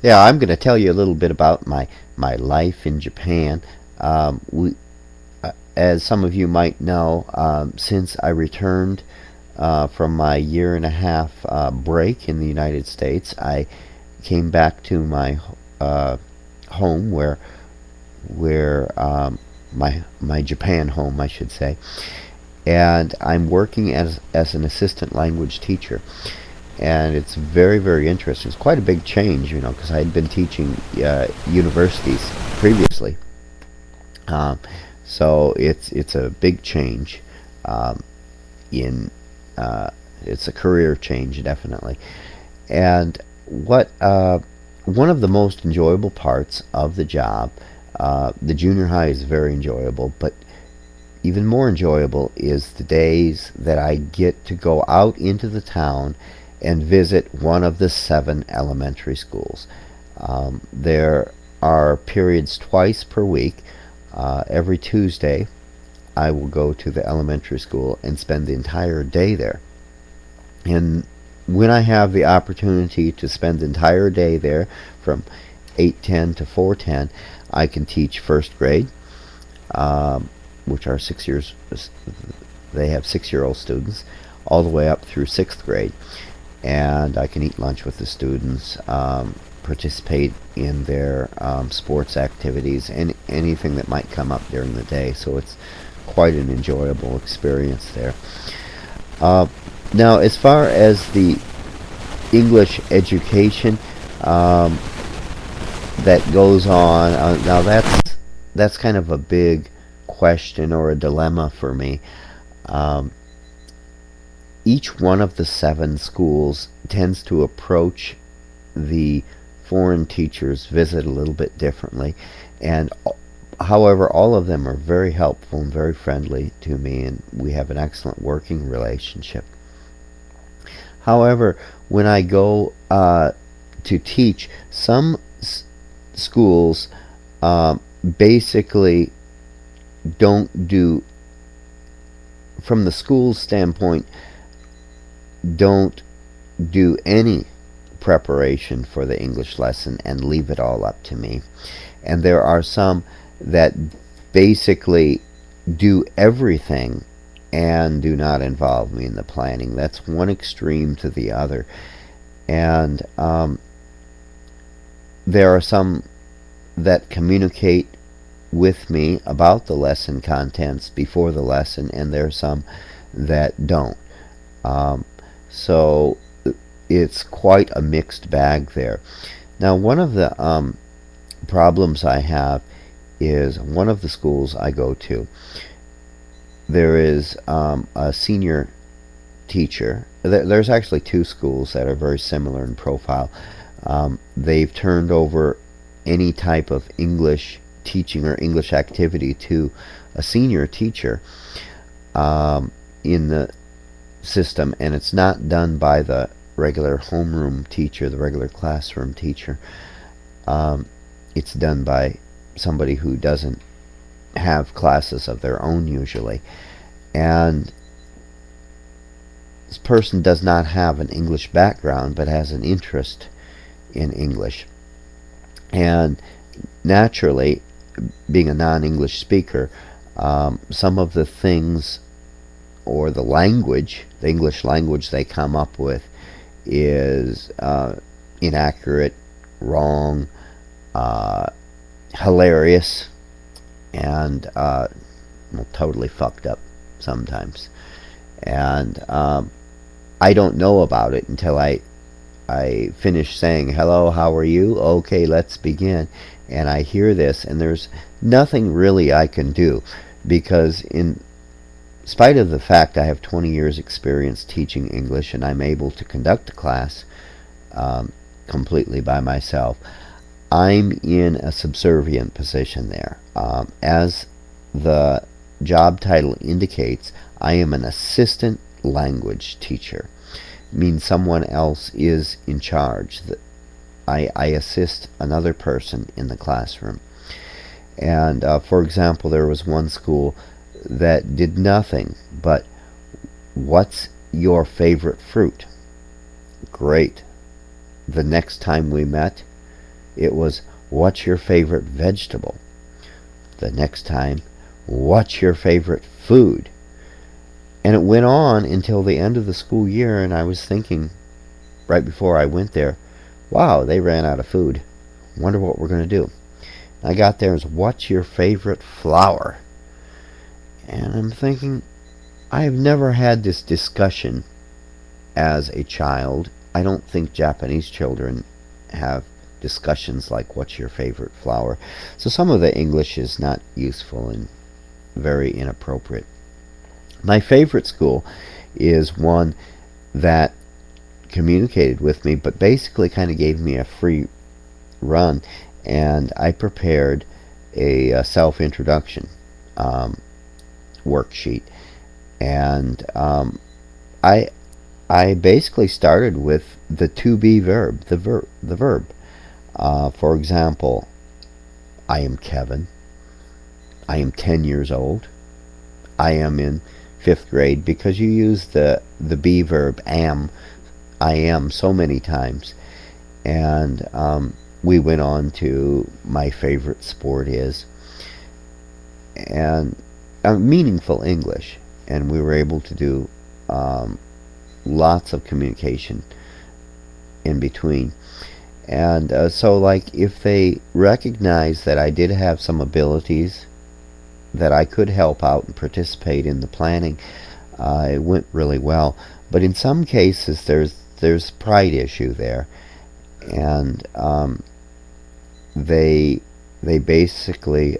Yeah, I'm going to tell you a little bit about my life in Japan. As some of you might know, since I returned from my year and a half break in the United States, I came back to my home where my Japan home, I should say, and I'm working as an assistant language teacher. And it's very, very interesting. It's quite a big change, because I had been teaching universities previously. Um, so it's a big change. Um, in It's a career change, definitely. And what one of the most enjoyable parts of the job, the junior high is very enjoyable, but even more enjoyable is the days that I get to go out into the town and visit one of the 7 elementary schools. There are periods twice per week. Every Tuesday, I will go to the elementary school and spend the entire day there. And when I have the opportunity to spend the entire day there from 8:10 to 4:10, I can teach first grade, um, which are 6 years. They have 6-year-old students, all the way up through 6th grade, and I can eat lunch with the students, participate in their sports activities, and anything that might come up during the day. So it's quite an enjoyable experience there. Uh, Now, as far as the English education um, that goes on, now that's kind of a big question or a dilemma for me. Um, each one of the 7 schools tends to approach the foreign teachers visit a little bit differently, and however, all of them are very helpful and very friendly to me, and we have an excellent working relationship. However, when I go to teach, some schools uh, basically don't do, from the school's standpoint, don't do any preparation for the English lesson and leave it all up to me. And there are some that basically do everything and do not involve me in the planning. That's one extreme to the other. And there are some that communicate with me about the lesson contents before the lesson, and there are some that don't. Um, so it's quite a mixed bag there. Now, one of the problems I have is one of the schools I go to, there is a senior teacher. There's actually 2 schools that are very similar in profile. They've turned over any type of English teaching or English activity to a senior teacher in the system, and it's not done by the regular homeroom teacher, the regular classroom teacher. It's done by somebody who doesn't have classes of their own usually, and this person does not have an English background but has an interest in English, and naturally, being a non-English speaker, some of the things or the language, the English language they come up with is inaccurate, wrong, hilarious, and well, totally fucked up sometimes. And I don't know about it until I finish saying, hello, how are you? Okay, let's begin. And I hear this, and there's nothing really I can do, because in spite of the fact I have 20 years experience teaching English and I'm able to conduct a class completely by myself, I'm in a subservient position there. As the job title indicates, I am an assistant language teacher. It means someone else is in charge. I assist another person in the classroom. And for example, there was one school that did nothing but, what's your favorite fruit? Great. The next time we met, it was, what's your favorite vegetable? The next time, what's your favorite food? And it went on until the end of the school year, and I was thinking, right before I went there, wow, they ran out of food. Wonder what we're going to do. I got there and was, what's your favorite flower? And I'm thinking, I've never had this discussion as a child. I don't think Japanese children have discussions like, what's your favorite flower? So some of the English is not useful and very inappropriate. My favorite school is one that communicated with me, but basically kind of gave me a free run, and I prepared a self-introduction worksheet, and I basically started with the to be verb, the verb. For example, I am Kevin. I am 10 years old. I am in 5th grade, because you use the be verb am, I am, so many times. And we went on to my favorite sport is, and meaningful English, and we were able to do lots of communication in between. And so, like, if they recognize that I did have some abilities, that I could help out and participate in the planning, it went really well. But in some cases, there's pride issue there, and they basically,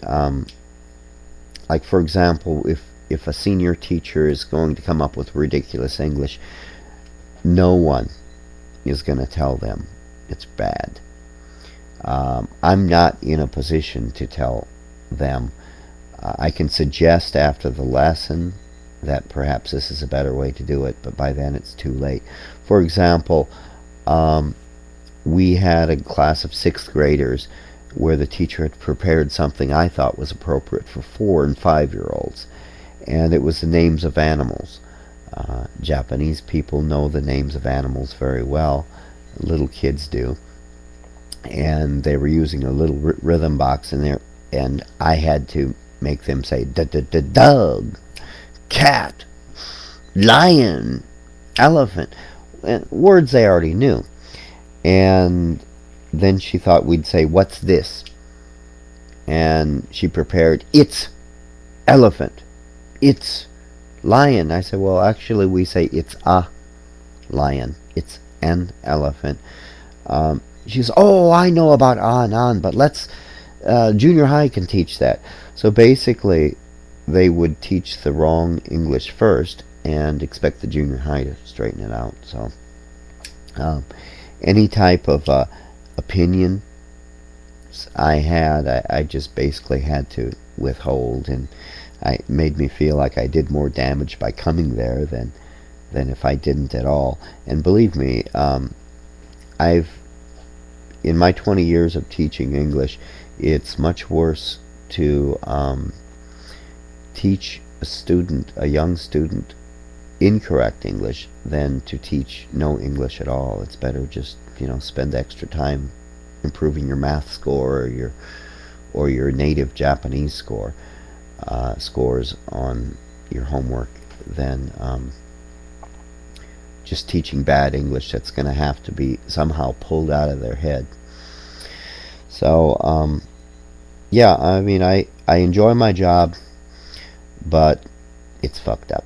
like, for example, if a senior teacher is going to come up with ridiculous English, no one is going to tell them it's bad. I'm not in a position to tell them. I can suggest after the lesson that perhaps this is a better way to do it, but by then it's too late. For example, we had a class of 6th graders where the teacher had prepared something I thought was appropriate for 4 and 5-year-olds, and it was the names of animals. Japanese people know the names of animals very well. Little kids do. And they were using a little rhythm box in there, and I had to make them say dog, cat, lion, elephant, and words they already knew. And then she thought we'd say, what's this? And she prepared, it's elephant, it's lion. I said, well, actually we say it's a lion, it's an elephant. She says, oh, I know about and on, but let's junior high can teach that. So basically they would teach the wrong English first and expect the junior high to straighten it out. So any type of opinion I had, I just basically had to withhold, and it made me feel like I did more damage by coming there than if I didn't at all. And believe me, I've, in my 20 years of teaching English, it's much worse to teach a young student, incorrect English than to teach no English at all. It's better just, spend extra time improving your math score or your native Japanese scores on your homework than just teaching bad English that's going to have to be somehow pulled out of their head. So yeah, I mean, I enjoy my job, but it's fucked up.